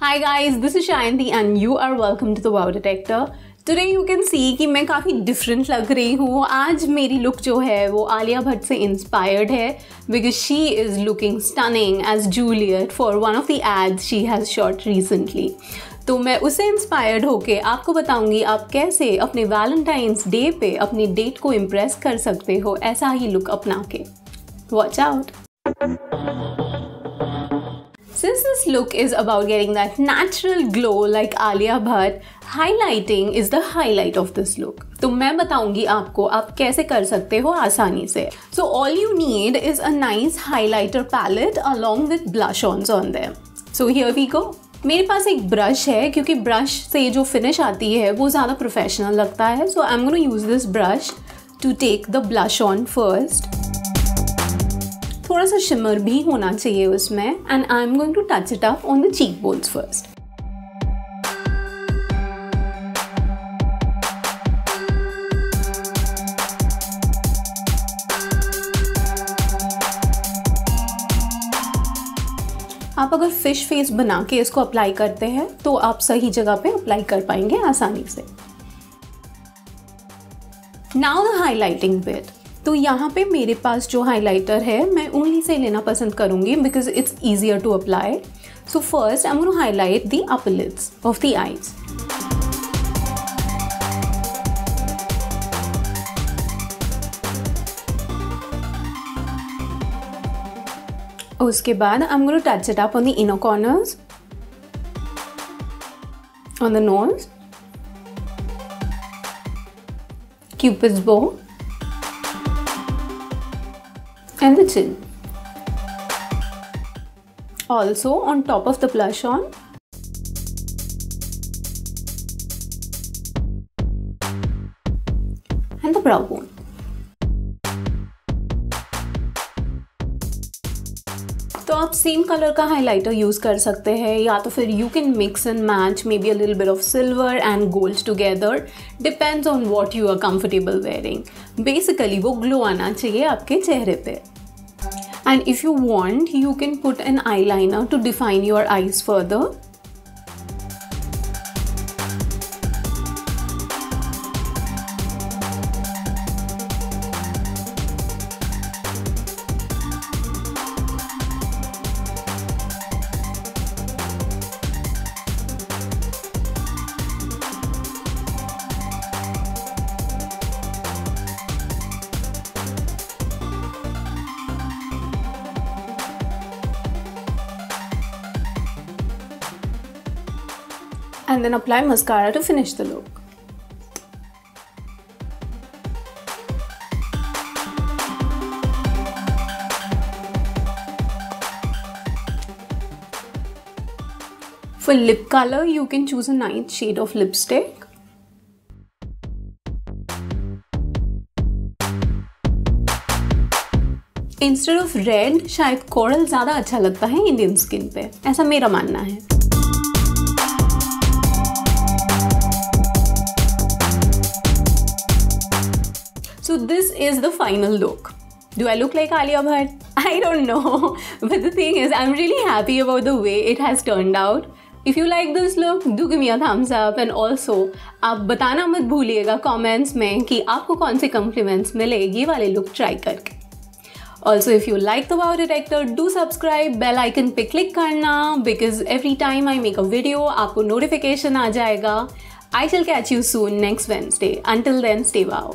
Hi guys, this is Shayanti and you are welcome to the Wow Detector. Today you can see कि मैं काफ़ी different लग रही हूँ. आज मेरी लुक जो है वो आलिया भट्ट से इंस्पायर्ड है because she is looking stunning as Juliet for one of the ads she has shot recently. तो मैं उससे इंस्पायर्ड होके आपको बताऊंगी आप कैसे अपने वैलेंटाइंस डे पे अपनी डेट को इम्प्रेस कर सकते हो ऐसा ही लुक अपना के. Watch out! Since this look is about getting that natural glow like Alia Bhatt, highlighting is the highlight of this look. तो मैं बताऊंगी आपको आप कैसे कर सकते हो आसानी से. So all you need is a nice highlighter palette along with blush-ons on them. So here we go. मेरे पास एक ब्रश है क्योंकि ब्रश से जो फिनिश आती है वो ज़्यादा प्रोफेशनल लगता है. So I'm going to use this brush to take the blush on first. थोड़ा सा शिमर भी होना चाहिए उसमें and I am going to touch it up on the cheek bones first. आप अगर फिश फेस बना के इसको अप्लाई करते हैं तो आप सही जगह पे अप्लाई कर पाएंगे आसानी से. Now the highlighting bit. तो यहाँ पे मेरे पास जो हाइलाइटर है मैं उंगली से लेना पसंद करूँगी because it's easier to apply. So first I am going to highlight the upper lids of the eyes. उसके बाद I am going to touch it up on the inner corners, on the nose, cupid's bow and the chin. Also on top of the blush on and the brow bone. तो आप same colour का highlighter use कर सकते हैं या तो फिर you can mix and match maybe a little bit of silver and gold together. Depends on what you are comfortable wearing. Basically वो ग्लो आना चाहिए आपके चेहरे पे. And if you want you can put an eyeliner to define your eyes further. And then apply mascara to finish the look. For lip color, you can choose a nice shade of lipstick. Instead of red, शायद coral ज़्यादा अच्छा लगता है Indian skin पे, ऐसा मेरा मानना है. So this is the final look. Do I look like Alia Bhatt? I don't know. But the thing is, I'm really happy about the way it has turned out. If you like this look, do give me a thumbs up. And also, आप बताना मत भूलिएगा comments में कि आपको कौन से compliments मिले ये वाले look try करके. Also, if you like the Wow Detector, do subscribe. Bell icon पे click करना because every time I make a video, आपको notification आ जाएगा. I shall catch you soon next Wednesday. Until then, stay wow.